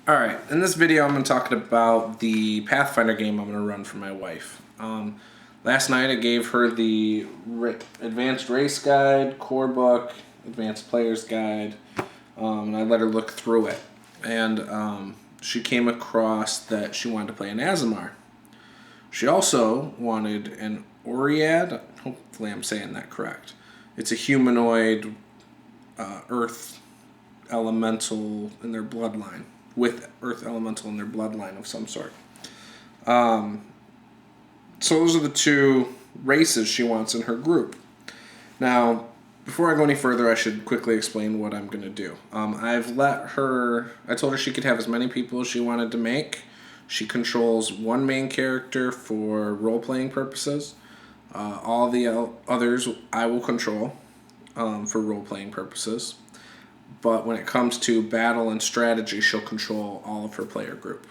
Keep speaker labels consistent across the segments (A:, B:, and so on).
A: Alright, in this video I'm going to talk about the Pathfinder game I'm going to run for my wife. Last night I gave her the Advanced Race Guide, Core Book, Advanced Player's Guide, and I let her look through it. And she came across that she wanted to play an Aasimar. She also wanted an Oread, hopefully I'm saying that correct. It's a humanoid earth elemental in their bloodline. With earth elemental in their bloodline of some sort. So those are the two races she wants in her group. Now, before I go any further, I should quickly explain what I'm going to do. I told her she could have as many people as she wanted to make. She controls one main character for role-playing purposes. All the others I will control for role-playing purposes. But when it comes to battle and strategy, she'll control all of her player group.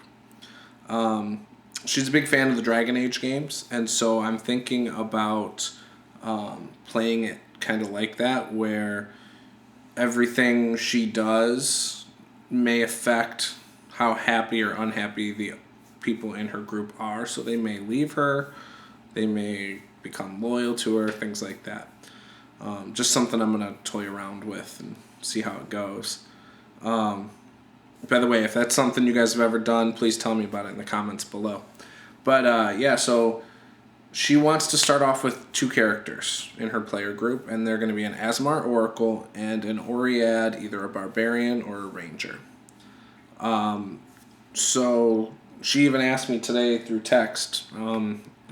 A: She's a big fan of the Dragon Age games, and so I'm thinking about playing it kind of like that, where everything she does may affect how happy or unhappy the people in her group are. So they may leave her, they may become loyal to her, things like that. Just something I'm going to toy around with and see how it goes. By the way, if that's something you guys have ever done, please tell me about it in the comments below. But yeah, so she wants to start off with two characters in her player group, and they're going to be an Aasimar Oracle and an Oread, either a Barbarian or a Ranger. So she even asked me today through text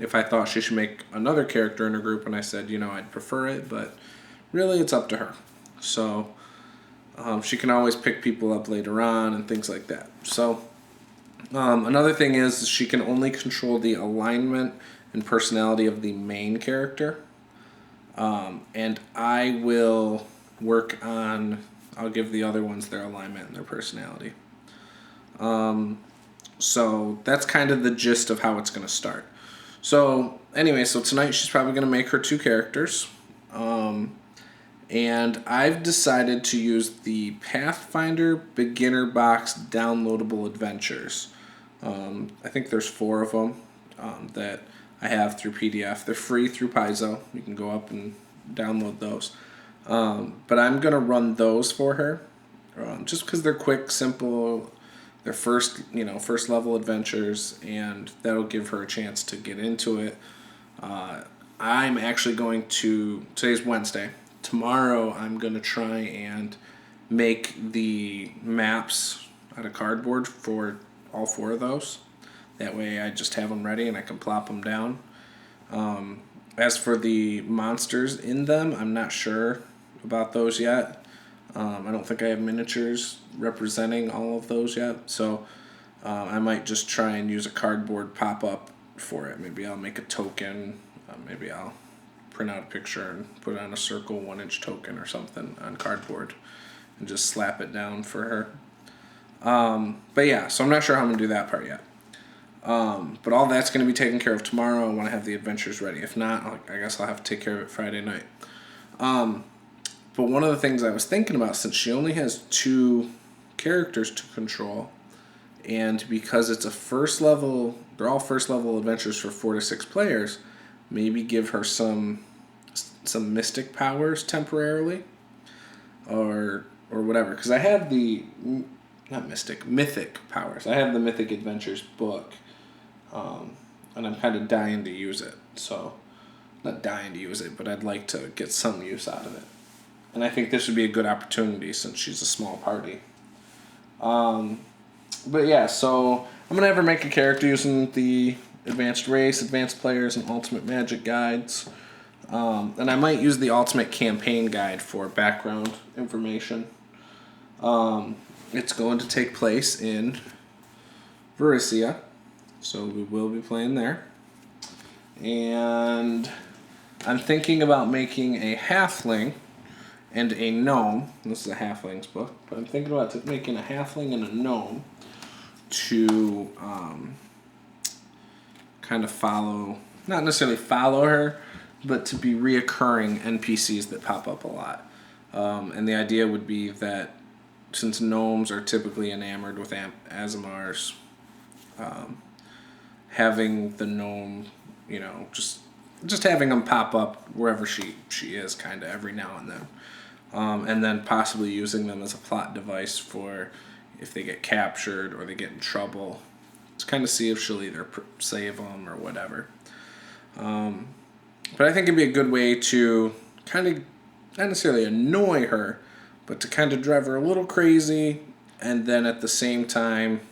A: if I thought she should make another character in her group, and I said, I'd prefer it, but really it's up to her. So she can always pick people up later on and things like that. So another thing is she can only control the alignment and personality of the main character. And I will I'll give the other ones their alignment and their personality. So that's kind of the gist of how it's going to start. So anyway, so tonight she's probably going to make her two characters. And I've decided to use the Pathfinder Beginner Box downloadable adventures. I think there's 4 of them that I have through PDF. They're free through Paizo. You can go up and download those. But I'm going to run those for her just because they're quick, simple. They're first level adventures, and that'll give her a chance to get into it. I'm actually going to, today's Wednesday. Tomorrow I'm going to try and make the maps out of cardboard for all 4 of those. That way I just have them ready and I can plop them down. As for the monsters in them, I'm not sure about those yet. I don't think I have miniatures representing all of those yet. So I might just try and use a cardboard pop-up for it. Maybe I'll make a token. Maybe I'll print out a picture and put it on a circle 1-inch token or something on cardboard and just slap it down for her. But yeah, so I'm not sure how I'm going to do that part yet. But all that's going to be taken care of tomorrow. I want to have the adventures ready. If not, I guess I'll have to take care of it Friday night. But one of the things I was thinking about, since she only has 2 characters to control, and because it's a they're all first level adventures for 4 to 6 players, maybe give her some mystic powers temporarily, or whatever. Because I have mythic powers. I have the Mythic Adventures book, and I'm kind of dying to use it. So, not dying to use it, but I'd like to get some use out of it. And I think this would be a good opportunity since she's a small party. But yeah, so I'm going to have her make a character using the Advanced Race, Advanced Players, and Ultimate Magic guides. And I might use the Ultimate Campaign guide for background information. It's going to take place in Varisia, so we will be playing there. And I'm thinking about making a halfling and a gnome. This is a halfling's book, but I'm thinking about making a halfling and a gnome to kind of not necessarily follow her, but to be reoccurring NPCs that pop up a lot. And the idea would be that since gnomes are typically enamored with Aasimars, having the gnome, just having them pop up wherever she is, kind of every now and then. And then possibly using them as a plot device for if they get captured or they get in trouble, to kind of see if she'll either save them or whatever. But I think it'd be a good way to kind of, not necessarily annoy her, but to kind of drive her a little crazy, and then at the same time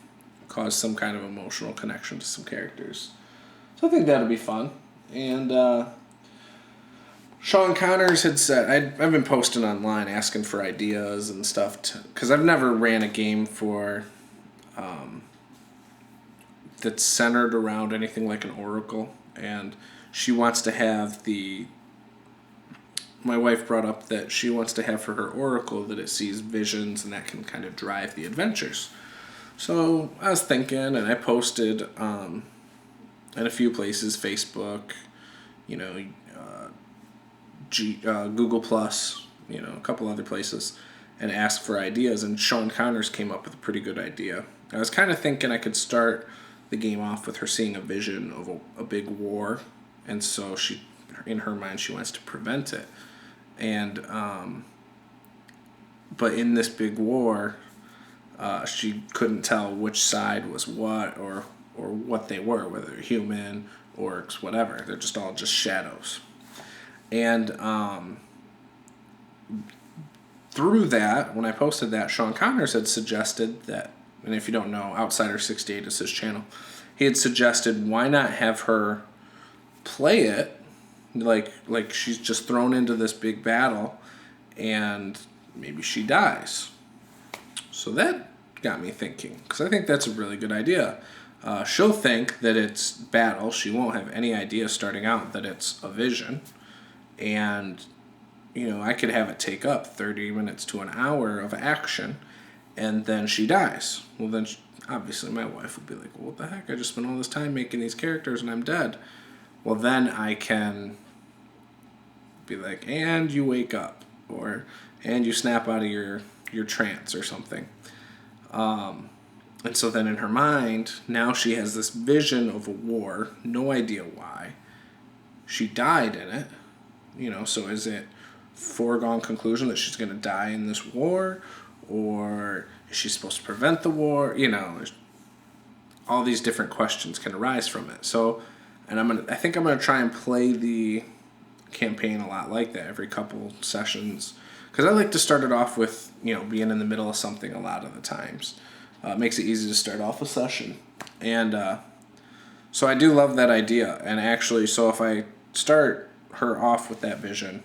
A: cause some kind of emotional connection to some characters. So I think that'll be fun. And Sean Connors had said, I've been posting online asking for ideas and stuff, because I've never ran a game for that's centered around anything like an Oracle, and she wants to have my wife brought up that she wants to have for her Oracle that it sees visions and that can kind of drive the adventures. So I was thinking, and I posted in a few places, Facebook, Google Plus, a couple other places, and asked for ideas, and Sean Connors came up with a pretty good idea. I was kind of thinking I could start the game off with her seeing a vision of a big war, and so in her mind, she wants to prevent it. And but in this big war, she couldn't tell which side was what or what they were, whether they're human, orcs, whatever. They're just all just shadows. And through that, when I posted that, Sean Connors had suggested that, and if you don't know, Outsider68 is his channel, he had suggested why not have her play it like she's just thrown into this big battle and maybe she dies. So that got me thinking, because I think that's a really good idea. She'll think that it's battle. She won't have any idea starting out that it's a vision. And, I could have it take up 30 minutes to an hour of action, and then she dies. Well, then, obviously, my wife would be like, well, what the heck? I just spent all this time making these characters, and I'm dead. Well, then I can be like, and you wake up, and you snap out of your trance or something. And so then in her mind, now she has this vision of a war, no idea why. She died in it. So is it foregone conclusion that she's going to die in this war? Or is she supposed to prevent the war? All these different questions can arise from it. So, and I think I'm going to try and play the campaign a lot like that every couple sessions. Because I like to start it off with, being in the middle of something a lot of the times. It makes it easy to start off a session. And so I do love that idea. And actually, so if I start her off with that vision,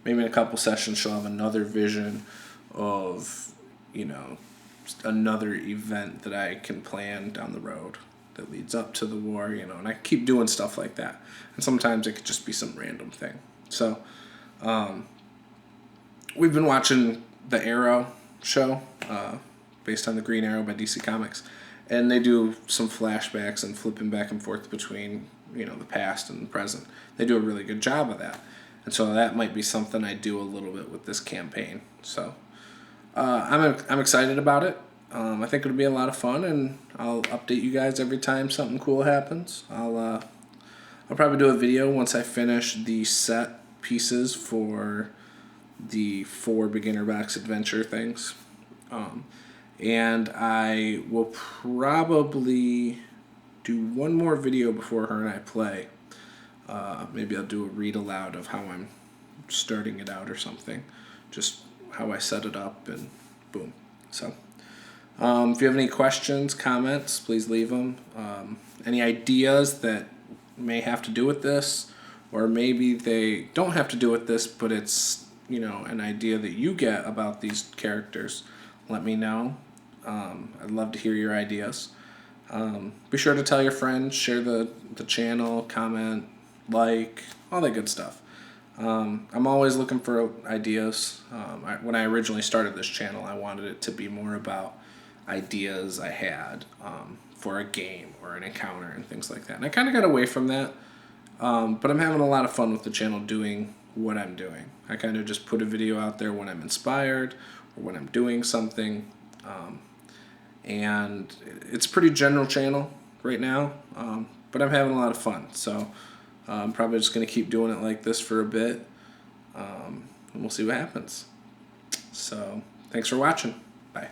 A: maybe in a couple sessions she'll have another vision of, another event that I can plan down the road that leads up to the war, and I keep doing stuff like that. And sometimes it could just be some random thing. So, we've been watching the Arrow show, based on the Green Arrow by DC Comics, and they do some flashbacks and flipping back and forth between, the past and the present. They do a really good job of that. And so that might be something I do a little bit with this campaign. So I'm excited about it. I think it'll be a lot of fun, and I'll update you guys every time something cool happens. I'll probably do a video once I finish the set pieces for the 4 beginner box adventure things. And I will probably do one more video before her and I play. Maybe I'll do a read aloud of how I'm starting it out or something. Just how I set it up, and boom. So, if you have any questions, comments, please leave them. Any ideas that may have to do with this, or maybe they don't have to do with this, but it's, an idea that you get about these characters, let me know. I'd love to hear your ideas. Be sure to tell your friends, share the channel, comment, like, all that good stuff. I'm always looking for ideas. When I originally started this channel, I wanted it to be more about ideas I had for a game or an encounter and things like that. And I kind of got away from that, but I'm having a lot of fun with the channel doing what I'm doing. I kind of just put a video out there when I'm inspired or when I'm doing something, And it's a pretty general channel right now, but I'm having a lot of fun. So I'm probably just going to keep doing it like this for a bit, and we'll see what happens. So thanks for watching. Bye.